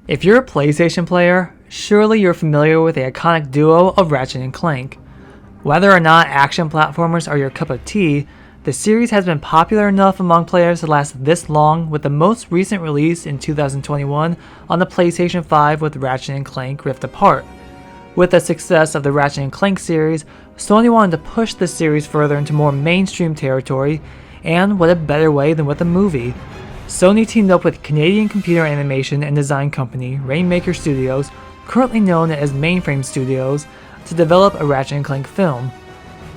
If you're a PlayStation player, surely you're familiar with the iconic duo of Ratchet and Clank. Whether or not action platformers are your cup of tea, the series has been popular enough among players to last this long, with the most recent release in 2021 on the PlayStation 5 with Ratchet and Clank Rift Apart. With the success of the Ratchet and Clank series, Sony wanted to push the series further into more mainstream territory, and what a better way than with a movie. Sony teamed up with Canadian computer animation and design company Rainmaker Studios, currently known as Mainframe Studios, to develop a Ratchet & Clank film.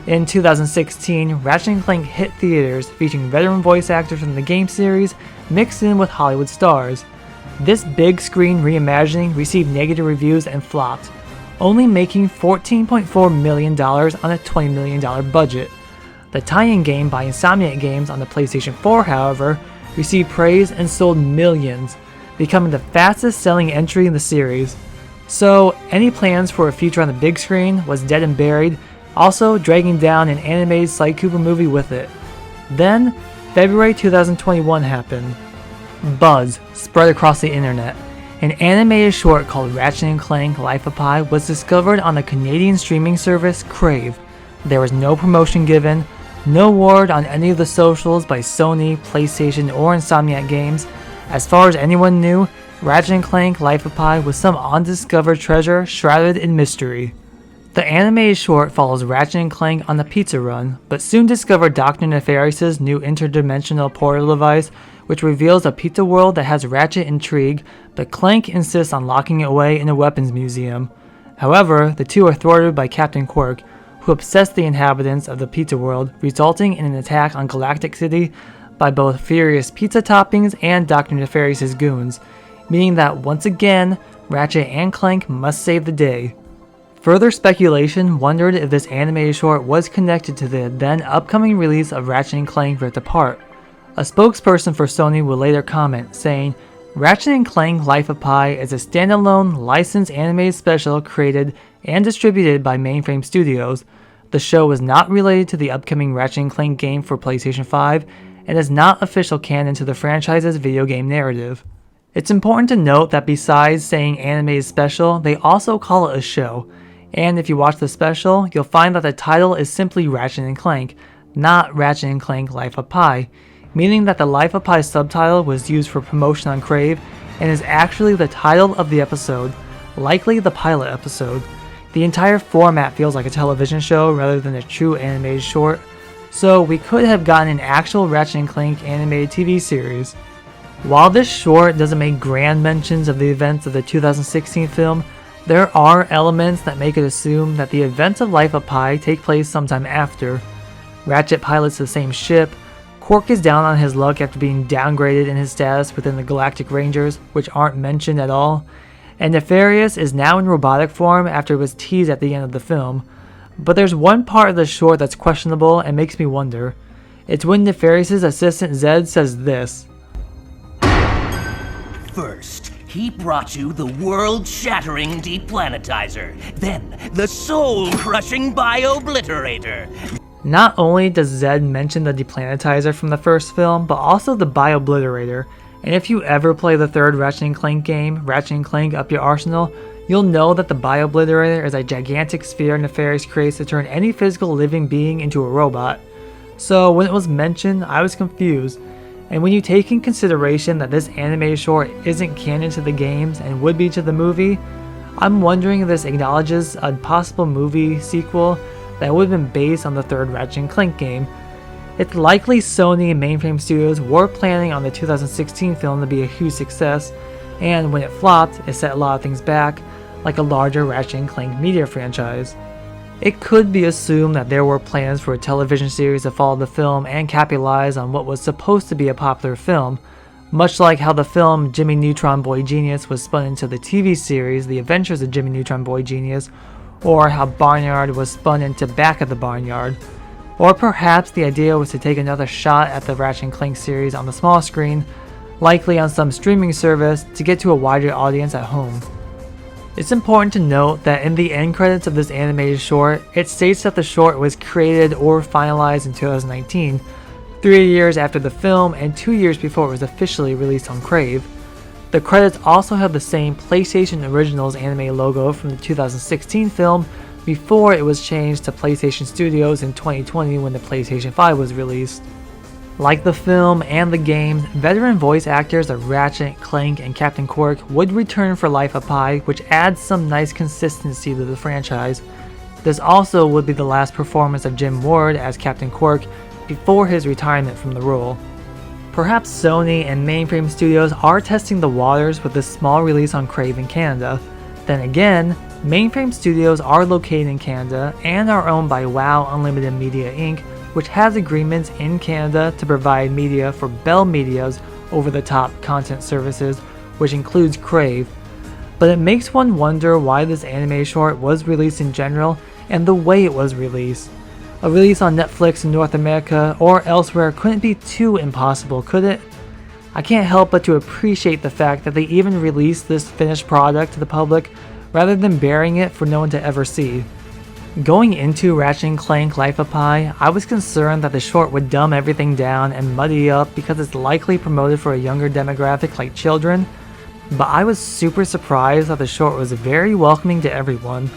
In 2016, Ratchet & Clank hit theaters, featuring veteran voice actors from the game series mixed in with Hollywood stars. This big screen reimagining received negative reviews and flopped, only making $14.4 million on a $20 million budget. The tie-in game by Insomniac Games on the PlayStation 4, however, received praise and sold millions, becoming the fastest selling entry in the series. So any plans for a feature on the big screen was dead and buried, also dragging down an animated Sly Cooper movie with it. Then, February 2021 happened. Buzz spread across the internet. An animated short called Ratchet & Clank Life of Pi was discovered on the Canadian streaming service Crave. There was no promotion given, no word on any of the socials by Sony, PlayStation, or Insomniac Games. As far as anyone knew, Ratchet & Clank Life of Pi was some undiscovered treasure shrouded in mystery. The animated short follows Ratchet & Clank on the pizza run, but soon discover Dr. Nefarious's new interdimensional portal device, which reveals a pizza world that has Ratchet intrigue, but Clank insists on locking it away in a weapons museum. However, the two are thwarted by Captain Quirk, who obsessed the inhabitants of the pizza world, resulting in an attack on Galactic City by both furious pizza toppings and Dr. Nefarious's goons, meaning that once again, Ratchet and Clank must save the day. Further speculation wondered if this animated short was connected to the then upcoming release of Ratchet & Clank Rift Apart. A spokesperson for Sony would later comment, saying, "Ratchet & Clank Life of Pi is a standalone, licensed animated special created and distributed by Mainframe Studios. The show is not related to the upcoming Ratchet & Clank game for PlayStation 5 and is not official canon to the franchise's video game narrative." It's important to note that besides saying animated special, they also call it a show, and if you watch the special, you'll find that the title is simply Ratchet & Clank, not Ratchet & Clank Life of Pi, meaning that the Life of Pi subtitle was used for promotion on Crave and is actually the title of the episode, likely the pilot episode. The entire format feels like a television show rather than a true animated short, so we could have gotten an actual Ratchet & Clank animated TV series. While this short doesn't make grand mentions of the events of the 2016 film, there are elements that make it assume that the events of Life of Pi take place sometime after. Ratchet pilots the same ship, Quark is down on his luck after being downgraded in his status within the Galactic Rangers, which aren't mentioned at all, and Nefarious is now in robotic form after it was teased at the end of the film. But there's one part of the short that's questionable and makes me wonder. It's when Nefarious's assistant Zed says this. First, he brought you the world-shattering deplanetizer, then the soul-crushing bio-obliterator. Not only does Zed mention the deplanetizer from the first film, but also the bio-obliterator, and if you ever play the third Ratchet & Clank game, Ratchet & Clank Up Your Arsenal, you'll know that the bio-obliterator is a gigantic sphere Nefarious creates to turn any physical living being into a robot. So when it was mentioned, I was confused, and when you take in consideration that this animated short isn't canon to the games and would be to the movie, I'm wondering if this acknowledges a possible movie sequel that would have been based on the third Ratchet & Clank game. It's likely Sony and Mainframe Studios were planning on the 2016 film to be a huge success, and when it flopped, it set a lot of things back, like a larger Ratchet & Clank media franchise. It could be assumed that there were plans for a television series to follow the film and capitalize on what was supposed to be a popular film, much like how the film Jimmy Neutron Boy Genius was spun into the TV series The Adventures of Jimmy Neutron Boy Genius, or how Barnyard was spun into Back at the Barnyard. Or perhaps the idea was to take another shot at the Ratchet & Clank series on the small screen, likely on some streaming service, to get to a wider audience at home. It's important to note that in the end credits of this animated short, it states that the short was created or finalized in 2019, 3 years after the film and 2 years before it was officially released on Crave. The credits also have the same PlayStation Originals anime logo from the 2016 film before it was changed to PlayStation Studios in 2020 when the PlayStation 5 was released. Like the film and the game, veteran voice actors of Ratchet, Clank, and Captain Quirk would return for Life of Pi, which adds some nice consistency to the franchise. This also would be the last performance of Jim Ward as Captain Quirk before his retirement from the role. Perhaps Sony and Mainframe Studios are testing the waters with this small release on Crave in Canada. Then again, Mainframe Studios are located in Canada and are owned by WoW Unlimited Media Inc., which has agreements in Canada to provide media for Bell Media's over-the-top content services, which includes Crave. But it makes one wonder why this anime short was released in general and the way it was released. A release on Netflix in North America or elsewhere couldn't be too impossible, could it? I can't help but to appreciate the fact that they even released this finished product to the public rather than burying it for no one to ever see. Going into Ratchet & Clank Life of Pi, I was concerned that the short would dumb everything down and muddy up because it's likely promoted for a younger demographic like children, but I was super surprised that the short was very welcoming to everyone.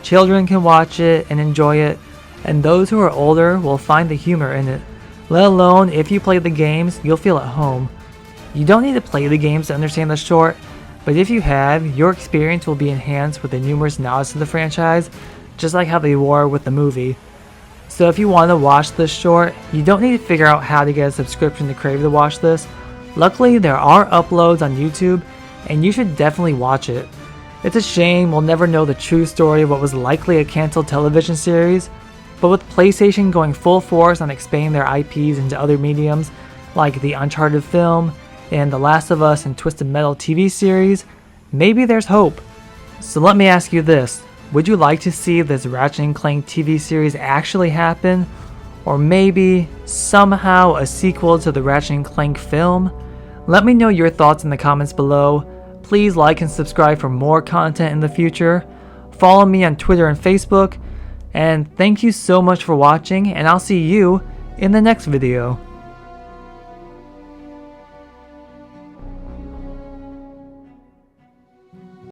Children can watch it and enjoy it, and those who are older will find the humor in it. Let alone if you play the games, you'll feel at home. You don't need to play the games to understand the short, but if you have, your experience will be enhanced with the numerous nods to the franchise, just like how they were with the movie. So if you want to watch this short, you don't need to figure out how to get a subscription to Crave to watch this. Luckily, there are uploads on YouTube, and you should definitely watch it. It's a shame we'll never know the true story of what was likely a cancelled television series, but with PlayStation going full force on expanding their IPs into other mediums, like the Uncharted film, and The Last of Us and Twisted Metal TV series, maybe there's hope. So let me ask you this. Would you like to see this Ratchet & Clank TV series actually happen? Or maybe, somehow, a sequel to the Ratchet & Clank film? Let me know your thoughts in the comments below. Please like and subscribe for more content in the future. Follow me on Twitter and Facebook. And thank you so much for watching, and I'll see you in the next video.